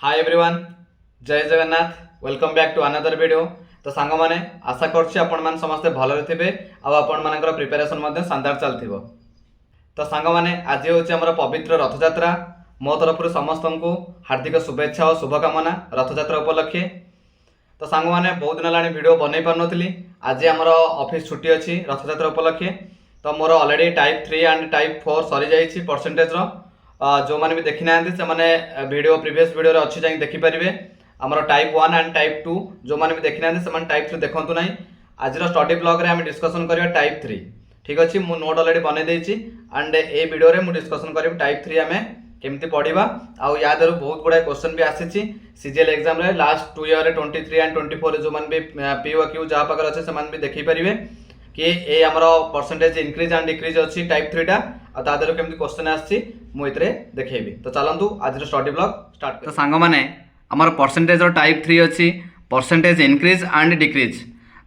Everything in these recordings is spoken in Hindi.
हाय एवरीवन, जय Jagannath. Welcome back to another video. तो सांग माने आशा करछि आपण मान समस्त भलरे थिबे आ आपण मानकर प्रिपरेशन मध्ये शानदार चलथिबो। तो सांग माने आज होछि हमर पवित्र रथयात्रा। मो तरफ समस्त को हार्दिक शुभेच्छा और शुभकामना रथयात्रा उपलक्षे। तो सांग माने बहुत दिन लाणी वीडियो बनै पार नथली। आज हमर ऑफिस छुट्टी अछि रथयात्रा उपलक्षे। तो मोर ऑलरेडी टाइप 3 एंड टाइप 4 सरी जाइछि परसेंटेज रो। जो मैंने भी देखी ना से वीडियो प्रीवियस वीडियो रे अच्छी जाई देखि परिबे। हमर टाइप 1 एंड टाइप 2 जो मैंने भी देखी ना से टाइप 3 देखंतु नाही। आज रो स्टडी ब्लॉग रे हम डिस्कशन करिया टाइप 3। ठीक अछि, मु नोट ऑलरेडी बनै देछि एंड ए वीडियो रे मु डिस्कशन करिब टाइप 3 हमें केमती पढ़िबा। आ याद रो बहुत गुडा क्वेश्चन भी आसीछि सीजीएल एग्जाम रे लास्ट 2 ईयर रे 23 एंड 24 रे जो मन भी पीओक्यू जा पाकर अछि से मन भी देखि परिबे कि ए हमरो परसेंटेज इंक्रीज एंड डिक्रीज अछि टाइप 3 टा आ तादर केमती क्वेश्चन आछि मु इतरे देखेबी। तो चलंतु आज स्टडी ब्लॉग स्टार्ट। तो सांग माने हमर परसेंटेज रो टाइप 3 अछि परसेंटेज इंक्रीज एंड डिक्रीज।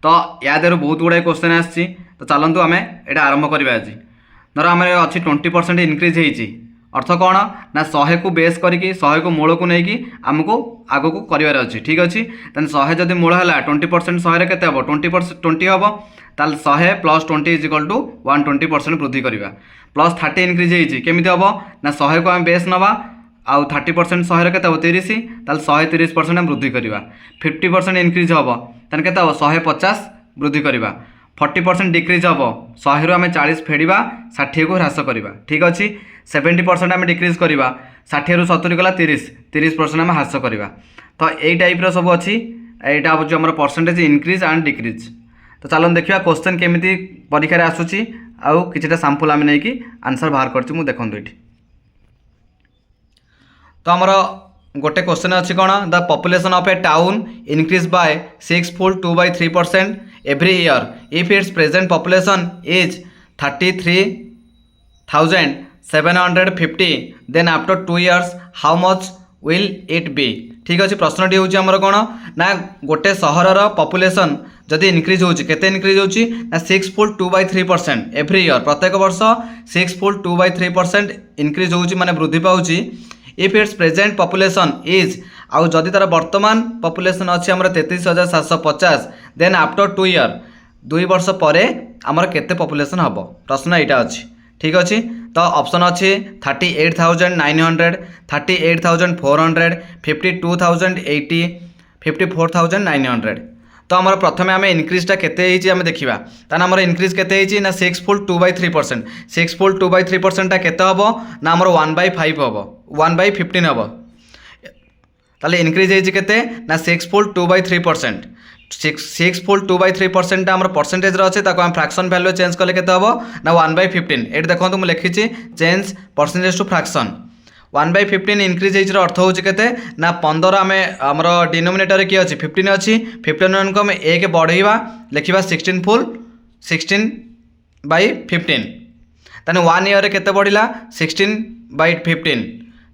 तो या देरो बहुत गुडा क्वेश्चन आछि। तो चलंतु हमें एटा आरंभ करबा। आज धर हमर अछि 20% इंक्रीज हेछि अर्थ कोन ना 100 को बेस करिकि 100 को मूल को नै कि हमको आगो को करिवार अछि। ठीक अछि, तन 100 जदि मूल हला 20% 100 रे केते हबो 20% 20 हबो ताल 100 प्लस 20 इज इक्वल टू 120% वृद्धि करिवा। प्लस 30 इंक्रीज हेछि केमिति हबो ना 100 को हम बेस नबा आउ 30% 100 रे केते हबो 30 ताल 130% हम वृद्धि करिवा। 50% इंक्रीज हबो तन केते हबो 150 वृद्धि करिवा। 40% डिक्रीज हबो 100 रु हमें 40 फेडिबा 60 को ह्रास करिवा। ठीक अछि, 70% हमें डिक्रीज करिवा 60 रु 70 गला 30% हम ह्रास करिवा। तो एई टाइप रो सब अछि। एटा हो हमर परसेंटेज इंक्रीज एंड डिक्रीज। तो चलन देखिया क्वेश्चन केमिति परीक्षा रे आसुची आउ किछटा सैंपल हम नै कि आंसर बाहर करछु। मु देखंतु एठी। तो हमर गोटे क्वेश्चन अछि कोन the population of a town increase by 6 फुल 2/3% every year if it's present population is 33,750 then after 2 years how much will it be. ठीक अच्छे, प्रश्नटी हूँ आमर कौन ना गोटे सहरर पॉपुलेशन जदि इनक्रीज होची केते इनक्रीज होची ना 6 फुल 2/3% एवरी ईयर प्रत्येक वर्ष 6 फुल 2/3% इनक्रीज होची माने वृद्धि पाउची। If it's present population is आउ जदि तार वर्तमान पॉपुलेशन अच्छी आमर 33,750 देन आफ्टर 2 ईयर 2 वर्ष परे आमर केते पॉपुलेशन हबो प्रश्न एटा अछि। ठीक अच्छे, तो ऑप्शन अच्छे 38,900 38,400 52,080 54,900। तो आमर प्रथमे आम इनक्रीजटा केते आम देखा ताना आमर इनक्रीज केते ना 6 फुल 2/3%। 6 फुल 2/3% केते हबो ना आमर 1/5 हबो 1/15 हबो। ताले इनक्रीज हेछि केते ना 6 फुल 2/3%। 6 फुल 2/3% आमर परसेंटेज रो अछि ताको हम फ्रैक्शन वैल्यू चेंज कले केते हबो ना 1/15। एट देखंतु मु लिखिछि change percentage to fraction 1/15 increase हेछि रो अर्थ होछि केते ना 15 आमे हमर डिनोमिनेटर की अछि 15 अछि 15 को हम 1 बढ़ेइबा लिखिबा 16 फुल 16/15 तने 1 ईयर रे केते बढ़िला 16/15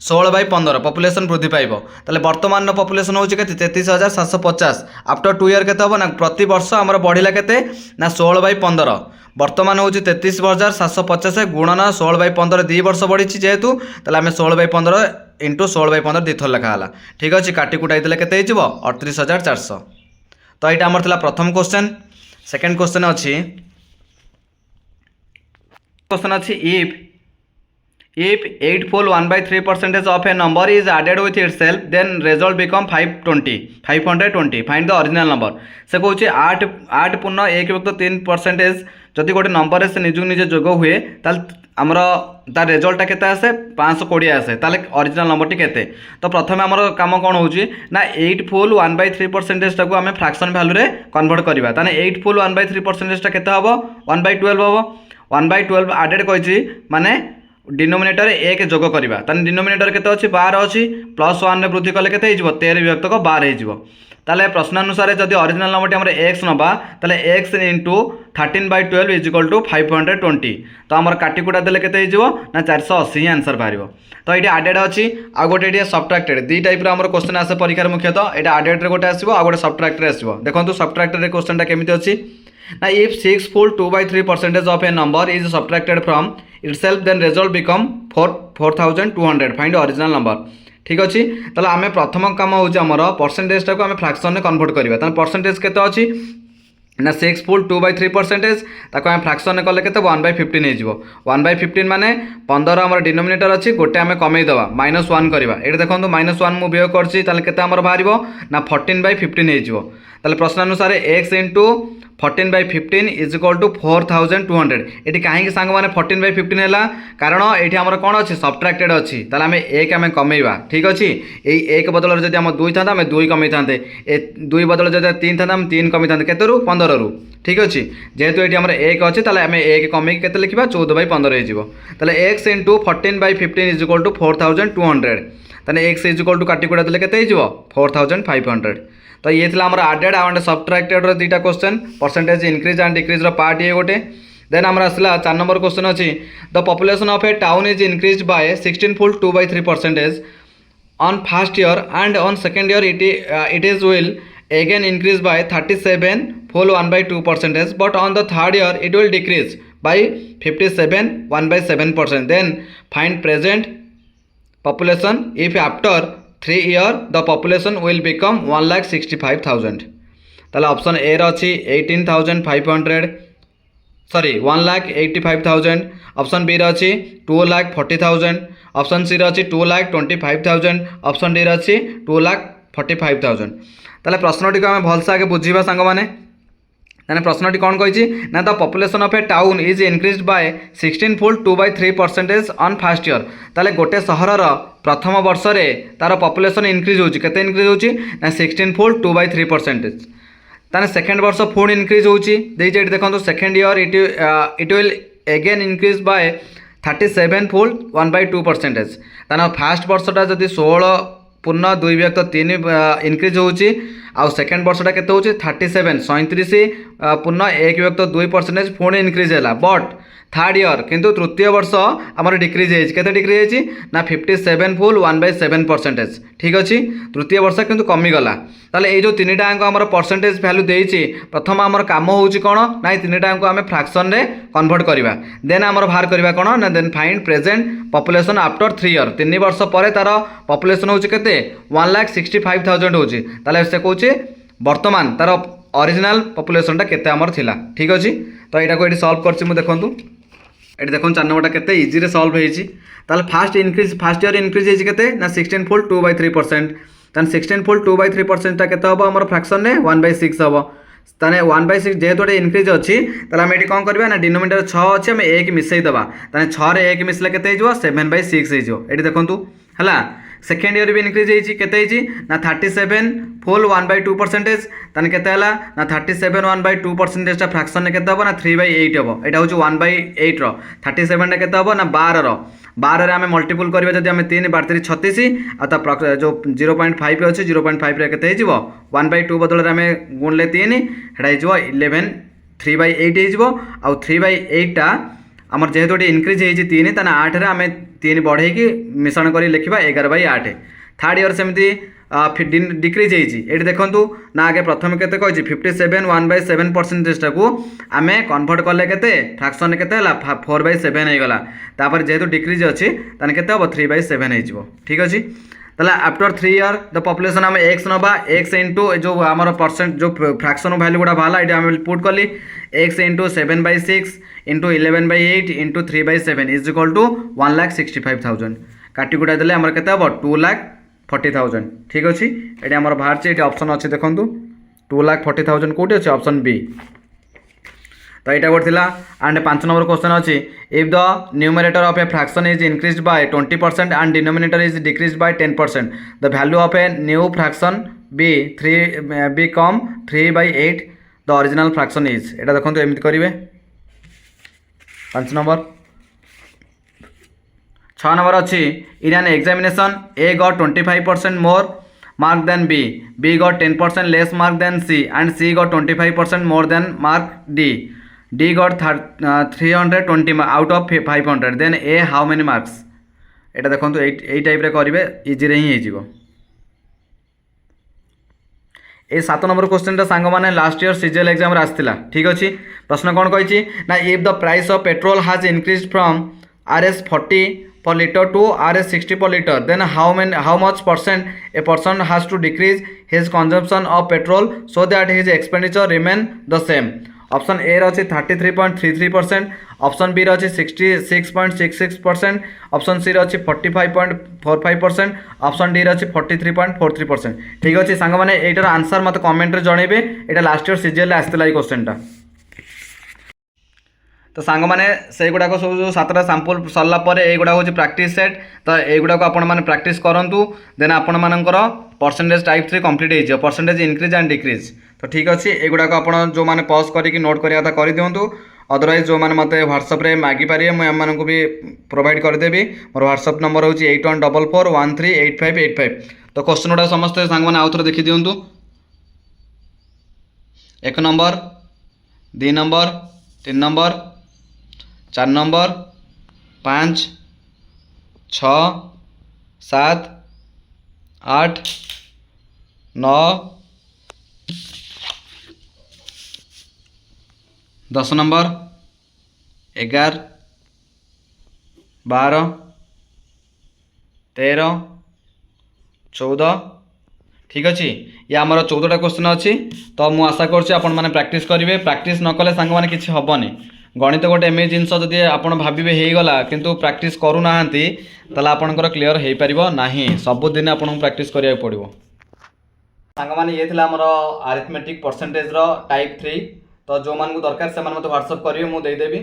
16/15 पॉपुलेशन वृद्धि पाइबो। ताले वर्तमान पॉपुलेशन होछि केते 33,750 आफ्टर 2 ईयर केते हबो ना प्रति वर्ष हमर बढ़िला केते ना 16/15 वर्तमान होछि 33,750 गुणन 16/15 2 वर्ष बढ़ी जेहेतु ताले आमे 16/15 इंटू 16/15 दी थर लिखा हला। ठीक अछि, काटी कुटाई देले केते हिजबो 38,400। तो एटा हमर थिला प्रथम क्वेश्चन। सेकंड क्वेश्चन अछि if 8 full 1/3% of a number is added with itself then result become 520 find the original number। से कहूँ 8 पूर्ण 1/3% जदि गोटे नंबर से निजु निजे जोग हुए ताल आमर तार रिजल्टा केते आसे 520 आसे ताले ओरिजिनल नंबर टी केते। तो प्रथमे आमर काम कोन होउची ना 8 फुल 1/3% टाको आमे फ्रैक्शन वैल्यू रे कन्वर्ट करबा ताने 8 फुल 1/3% टा केते हबो 1/12 हबो 1/12 एडेड कहिची माने डिनोमिनेटर 1 जोग करबा ताने डिनोमिनेटर केते अछि 12 अछि प्लस 1 रे वृद्धि कले केते हिजबो 13 विभक्त को 12 हिजबो। ताले प्रश्न अनुसार जदि ओरिजिनल नंबर टी हमर x नबा ताले x into 13/12 is equal to 520। तो हमर काटी कुटा देले केते हिजबो ना 480 आंसर बारिबो। तो एटी एडेड अछि आ गोटे एटी सब्ट्रैक्टेड दी टाइप रो हमर क्वेश्चन आसे परीक्षा मुख्यतः एटा एडेड रे गोटे आसीबो आ गोटे सब्ट्रैक्टेड रे आसीबो। देखंतु सब्ट्रैक्टेड रे क्वेश्चन टा केमिति अछि ना if 6 full 2/3% of a number is subtracted from itself then result become 4200 find original number। ठीक अच्छे ताले आम प्रथम कम होमर परसेंटेज टाक आम फ्रैक्शन कन्वर्ट करवा ताले परसेंटेज केते अच्छी ना 6 फुल 2/3% ताको आम फ्रैक्शन कले के 1/15 हो 1/15 माने 15 आम डिनोमिनेटर अच्छी गोटे आम कमेदवा -1 करवा ये देखो -1 मुझे बियोग कर बाहर ना 14/15 हो प्रश्न अनुसार x into 14/15 is equal to 4200 ये कहीं सांग मैंने 14/15 है कारण ये आम कौन अच्छी सब्ट्राक्टेड अच्छी ताले एक आम कमेवा ठीक अच्छे ये एक बदल जब आम 2 था 2 कमे था 2 बदल जब 3 था 3 कमे था के 15 रु ठीक अच्छे जेहेतु ये आम एक अच्छे ताले एक कमे के लिखा 14/15 हो x into 14/15 is equal to 4200 ताले एक्स इज इक्वल टू काटिकुटा देले के 4500 तो ये थी आम आडेड एंड सब्ट्राक्टेड दुईटा question percentage increase and decrease part ये गोटे देन आम आसला 4 नंबर क्वेश्चन अच्छी the population of a town is increase bye 16 full 2/3% on first year and on second year it is will again increase by 37 full 1/2% but on the third year it will decrease by 57 1/7%. Then find present population if after 3 year the population will become 1,65,000. ताले ऑप्शन ए रही 18,500 सॉरी 1,85,000 ऑप्शन बी रही 2,40,000 ऑप्शन सी रही 2,25,000 ऑप्शन डी रही 2,45,000. ताले प्रश्नटी को आम भलसे आगे बुझा सांग मैंने ताने प्रश्नटी कौन कही ना the population of a town is increase bye 16 full 2/3% on first year ताले गोटे सहरर प्रथम वर्ष रे तार पॉपुलेशन इंक्रीज होची केते इंक्रीज होची ना 16 फुल 2/3% ताने सेकेंड वर्ष पुणी इंक्रीज होची देई देखो second year it will again increase by 37 full 1/2% ताने फर्स्ट वर्षटा जदि 16 पूर्ण 2 विभक्त 3 इनक्रीज होची आउ सेकेंड वर्षटा केते होची 37 37 पूर्ण 1 विभक्त 2% पुणी इनक्रीज है बट थर्ड ईयर किंतु तृतीय वर्ष आमर डिक्रीज है डिक्रीज है ना 57 फुल 1/7% ठीक अच्छे तृतीय वर्ष किंतु कमीगला ताले ये जो 3टा अंक आमर परसेंटेज वैल्यू देइछि प्रथम आमर काम होउछि कोन ना 3टा अंक आम फ्रैक्शन रे कन्वर्ट करवा देन आमर बाहर करवा कोन ना then find present population after 3 year 3 वर्ष पर तार पॉपुलेशन होउछि केते 1,65,000 होउछि ताले से कहउछि वर्तमान तार ओरिजिनल पॉपुलेशनटा केते आमर थिला ठीक अच्छे तो यहाँ को ये सल्व करछि मु देखंतु ये देखो 4 नंबरटा केते इजी रे सॉल्व होईछि ताले फर्स्ट ईयर इंक्रीज होईछि केते ना 16 फुल 2/3% ताने 16 फुल 2/3% ता केते हबो हमर फ्रैक्शन ने 1/6 हबो ताने 1/6 जेहेतु इंक्रीज अच्छी ताले हम ये कौन करबा ना डिनोमिनेटर 6 अच्छे हम 1 मिसई दबा ताने 6 रे 1 मिसले केते हिजो 7/6 हिजो ये देखंतु हला सेकेंड ईयर भी इंक्रीज होईछि केते हिजि ना 37 फुल 1/2% ताने केते हला ना 37 1/2% ता फ्रैक्शन ने केते हबो ना 3/8 हबो एटा होची 1/8 रो 37 टा केते हबो ना 12 रो 12 रे हमें मल्टीपल करबा जदी हमें 3 12 3 36 आ ता जो 0.5 अछि 0.5 रे केते हिजिवो 1/2 बदल रे हमें गुणले 3 हेडा हिजिवो 11 3/8 हिजिवो आ 3/8 टा आमर जेहेतु इनक्रीज होती 3 ताने 8 रे आमे 3 बढ़े कि मिश्रण कर लिखा 11/8 थर्ड ईयर सेमती डिक्रीज होती देखूँ ना आगे प्रथम केते कही 57 1/7% टाकू आम कन्वर्ट कले के फ्रैक्शन के 4/7 हो गला तापर जेहेतु डिक्रीज अच्छी ताने केते हम 3/7 हो ठीक अच्छे ताला आफ्टर 3 ईयर द पॉपुलेशन आम एक्स नवा एक्स इंटू जो आमर परसेंट जो फ्रैक्शन वैल्यू गुड़ा बाहर ये आम पुट कली x into 7/6 into 11/8 into 3/7 is equal to 1,65,000 काटिकुटा देले आमर केते हम 2,40,000 ठीक अच्छे ये आमर बाहर ये ऑप्शन अच्छे देखो 2,40,000 कौटे अच्छे ऑप्शन बी तो यहाँ गोटे एंड 5 नंबर क्वेश्चन अच्छी if the numerator of a fraction is increase by 20% and denominator is decrease by 10% the value of a new fraction become 3/8 the original fraction is एटा देखो एमती करेंगे 5 नंबर 6 नंबर अच्छी in an examination A got 25% more mark than B got 10% less mark than C and C got 25% more than mark D got 320 out of 500 then A how many marks एटा देखो यही टाइप रे करेंगे इजी रे ही हो ये 7 नंबर क्वेश्चन सांग मैंने लास्ट ईयर सीजीएल एग्जाम आसाला ठीक अच्छे प्रश्न कौन कही ना if the price of petrol हाज increase from RS 40 per liter to Rs 60 per liter, then how much percent a person has to decrease his consumption of petrol so that his expenditure remain the same? Option A रही 33.33%, ऑप्शन बी रही 66.66%, ऑप्शन सी रही 45.45%, ऑप्शन डी रही 43.43%। ठीक अच्छे सांग मैंने यार आंसर मत कमेंट जनइबे। यहाँ लास्ट ईयर सीजीएल आसला क्वेश्चनटा। तो सांग मैंने से गुड़ाक सब जो 7टा सैंपल सरला युवा हूँ प्रैक्टिस सेट। तो युवा को आपण मैंने प्रैक्टिस करूँ, देन आपण मानकर परसेंटेज टाइप 3 कंप्लीट हो परसेंटेज इंक्रीज एंड डिक्रीज। तो ठीक अच्छे युवा को आप जो मैंने पॉज करके नोट करवा था कर दिंतु। अदरवाइज जो मैंने मत व्हाट्सएप मागी पारे मुझे भी प्रोवाइड करदेवी। मोर व्हाट्सएप नंबर हूँ 8144138585। तो क्वेश्चन गुड़ा समस्त सांग मैंने आउ थे देखी दिंतु। 1 number, 2 number, 3 number, 4 number, 5, 6, 7, 8, 9, 10 number, 11, 12, 13, 14। ठीक अच्छे ये आमर 14टा क्वेश्चन अच्छी। तो मुझे आशा करें प्रैक्टिस करेंगे। प्रैक्टिस न कले सांग मैंने किसी हेनी। गणित गोटे एम जिनस जदि आप भावे होगला किंतु प्रैक्टिस करूना ताला आपणकर क्लीयर हो पार ना। सबुदिन आपको प्रैक्टिस करा पड़ो। सांग मैंने ये आमर आरिथमेटिक परसेंटेज टाइप 3। तो जो मानक दरकार से मत व्हाट्सएप करेंगे मुझे देदेवी।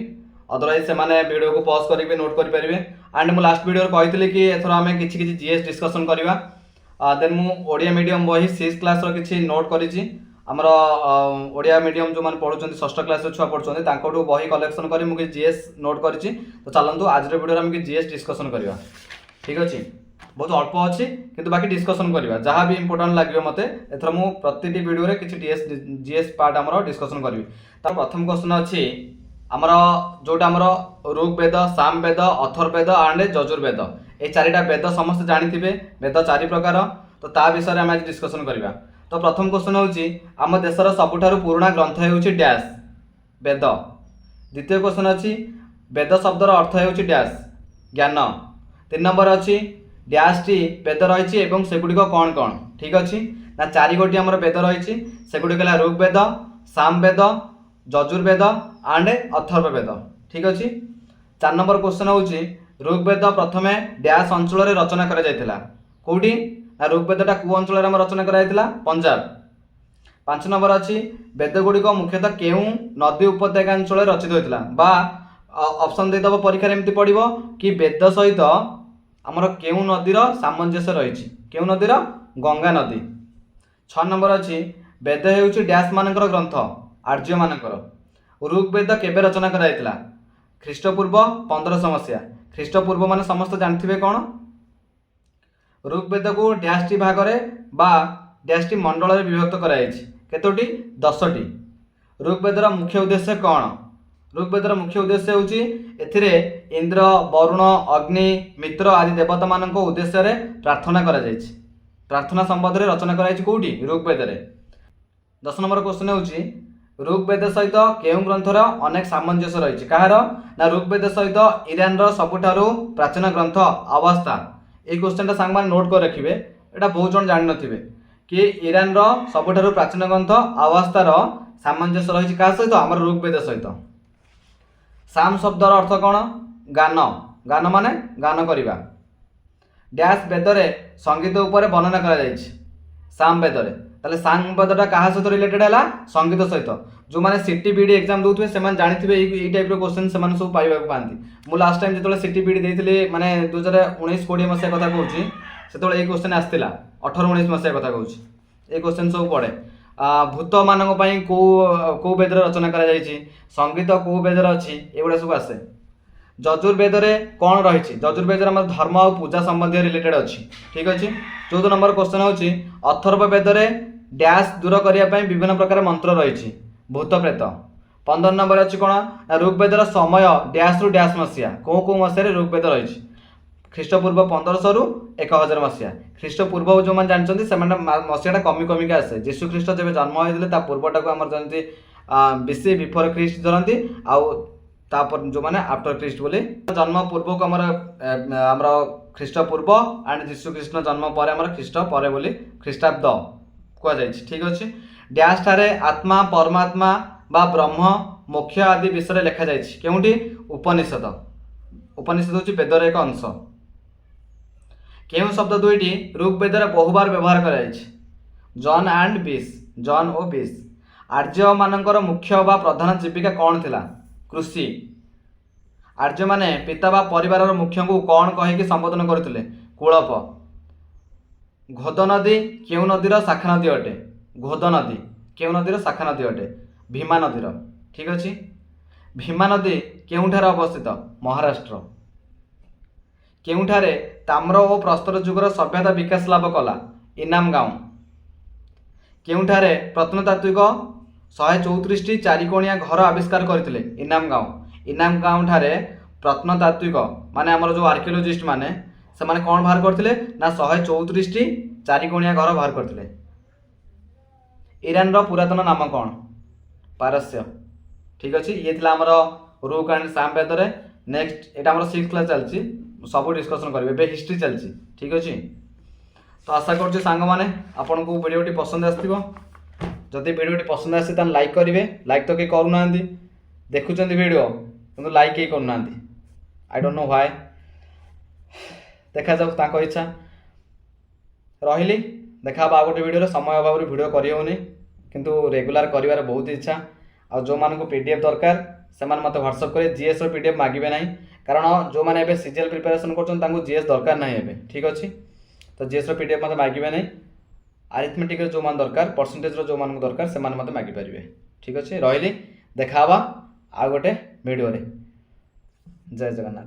अदरवाइज से वीडियो को पॉज करेंगे नोट करेंगे। एंड मुझे लास्ट वीडियो कही कि एथर आम कि जीएस डिस्कसन करवा। देन मु ओडिया मीडियम बही 6 क्लास किसी नोट करी आमर ओडिया मीडियम जो मैंने पढ़ुं 6ठ क्लास छुआ पढ़ुं बही कलेक्शन कर मुझे जीएस नोट करी। तो चलतु आज वीडियो आम जीएस डिस्कसन करवा। ठीक अच्छे बहुत अल्प अच्छी किंतु बाकी डिस्कसन करवा जहाँ भी इंपोर्टेंट लगे मत एथर मु प्रति वीडियो रे किसी जीएस पार्ट आमर डिस्कसन करी। तो प्रथम क्वेश्चन अच्छी आमर जोटा आमर ऋग्वेद, सामवेद, अथर्ववेद एंड यजुर्वेद ये 4टा वेद समस्त जानिथिबे। वेद 4 प्रकार। तो ता विषय में आज डिस्कसन करवा। तो प्रथम क्वेश्चन होची आम देशर सबुठारु पुराना ग्रंथ होची डैश वेद। द्वितीय क्वेश्चन अच्छी वेद शब्दर अर्थ होची डैश ज्ञान। 3 नंबर अच्छी डैश टी वेद रही एवं सेगुड़िक कौन कौन। ठीक अच्छे ना 4 गोटी आमर वेद रही सेगुड़िक ऋग्वेद, सामवेद, यजुर्वेद एंड अथर्ववेद। ठीक अच्छे 4 नंबर क्वेश्चन होची ऋग्वेद प्रथमे डैश अंचल रचना करा जायतिला कोठी ना ऋग्वेदटा कौ अंचल रचना कराइला पंजाब। 5 नंबर अच्छी वेद गुड़िक मुख्यतः केउ नदी उपत्यका अंचल रचित होता बा ऑप्शन देदेव परीक्षा एमती पड़ो कि वेद सहित आमर केउ नदीर सामंजस्य रही। केउ नदीर गंगा नदी। 6 नंबर अच्छी वेद होउछि डैश मानकर ग्रंथ आर्य मानकर। ऋग्वेद केबे रचना कराइला ख्रीष्टपूर्व 1500 मसीहा। ख्रीष्टपूर्व मान समस्त जानथिबे कौन। ऋग्वेद को डैश टी भागरे बा डैश टी मंडल में विभक्त कराइछि केतोटी 10टी। ऋग्वेदर मुख्य उद्देश्य कौन। ऋग्वेदर मुख्य उद्देश्य होउछि एथिरे इंद्र, वरुण, अग्नि, मित्र आदि देवता मानक उद्देश्य रे प्रार्थना करा जाइछि। प्रार्थना संबंध में रचना कराइछि कोठी ऋग्वेद रे। 10 नंबर क्वेश्चन होउछि ऋग्वेद सहित केउं ग्रंथर अनेक सामंजस्य रही। कहार ना ऋग्वेद सहित ईरान सबुठारु प्राचीन ग्रंथ अवस्था। ये क्वेश्चन सांग मैंने नोट कर रखिए। यहाँ बहुत जन जान नथिबे कि ईरान सबुठारु प्राचीन ग्रंथ अवस्थार सामंजस्य रही क्या सहित आमर ऋग्वेद सहित। साम शब्दर अर्थ कौन गान। गान माने गान करवा। डैश वेदरे संगीत उपर वर्णना करा साम वेदरे। ताले सांग वेदटा क्या सहित रिलेटेड है संगीत सहित। जो मैंने सिटी बीडी एग्जाम दूसरे से जानते ये टाइप क्वेश्चन से सब पाइबा पाती। मु लास्ट टाइम जो सिटी बीडी देती माने 2019-20 मसीहा कथा कहूँ से ये क्वेश्चन आसाला 18-19 मसीहा कथा कहूँ ये क्वेश्चन सब पड़े। भूत मानक कौ वेद रचना करा संगीत कौ वेदर अच्छी एगुड़ा सब आसे। यजुर्वेदरे कौन रही यजुर्वेद धर्म और पूजा संबंधी रिलेटेड अच्छी। ठीक अच्छे 14 नंबर क्वेश्चन होची अथर्ववेदरे डैश दूर करने विभिन्न प्रकार मंत्र रही भूत प्रेत। 15 नंबर अच्छी कौन ऋग्वेदर समय डैश रु डैश मसीहा कौ मसीह ऋग्वेद रही ख्रीष्टपूर्व 1500 रु 1000 मसीहा। ख्रीष्टपूर्व जो मैंने जानते से मसीहाटा कमी कमिका आसे। जीशु ख्रीष्ट जब जन्म होते पूर्वटा को आम जमी बीसी बिफोर ख्रीस्ट धरती आउ तापर जो माने आफ्टर ख्रीष्ट बोली जन्म पूर्व को आमर ख्रीष्ट पूर्व एंड जीशु कृष्ण जन्म पर आमर ख्रीष्ट पर बोली ख्रीष्टाब्द कहुई। ठीक अच्छे डैश ठारे आत्मा परमात्मा बा ब्रह्म मोक्ष आदि विषय लिखा जाए केउठी उपनिषद। उपनिषद हूँ वेदर एक अंश। केउ शब्द दुईटी ऋग्वेदर बहुबार व्यवहार कर जन एंड बीस जन और बीस। आर्य मानकर मुख्य बा प्रधान जीविका कौन थिला कृषि। आर्य माने पिता बा परिवार मुख्य को कौन कहीकि संबोधन करथिले कुलप। घोद नदी केउ नदीर शाखा नदी अटे घोद नदी केउ नदीर शाखा नदी अटे भीमा नदीर। ठीक अच्छे भीमा नदी केउठारे अवस्थित महाराष्ट्र। केउठारे ताम्र और प्रस्तर जुगर सभ्यता विकास लाभ कला इनाम गाँव। केउठारे प्रत्नतात्विक 134टी चारिकोणिया घर आविष्कार करथिले इनाम गाँव। इनाम गाँव ठारे प्रत्नतात्विक माने आमर जो आर्किओलोजिस्ट माने से माने कौन बाहर करथिले ना 134टी चारिकोणिया घर बाहर करथिले। ईरान रो पुरातन नाम कौन पारस्य। ठीक अच्छे ये थिला आमर रूक एंड साम वेदरे। नेक्स्ट एटा आमर 6th क्लास चलची सब डिस्कशन करिवे बे हिस्ट्री चलची। ठीक अच्छे तो आशा करछु सांग माने आपन को वीडियोटी पसंद आस्थिबो। जदि वीडियोटी पसंद आसे तान लाइक करिवे। लाइक तो के करू नांदी देखुचंदी वीडियो किंतु लाइक के करू नांदी आई डोंट नो व्हाई देखा जाऊ ताको इच्छा रहिली। देखा बा गोटे वीडियो समय अभाव वीडियो करि होनी किंतु रेगुलर करिवार बहुत इच्छा। आ जो मान को पीडीएफ दरकार से मत व्हाट्सअप करे जीएस पीडीएफ मागिबे नहीं कारण जो मैंने एबे सीजीएल प्रिपरेशन करछन जीएस दरकार नहीं एबे। ठीक अच्छे तो जीएस पीडीएफ मत मागिबे नहीं। अरिथमेटिक जो मान दरकार परसेंटेज जो मान को दरकार से मत मागि पारिबे। ठीक अच्छे रहिली देखा आ गोटे वीडियो रे। जय जगन्नाथ।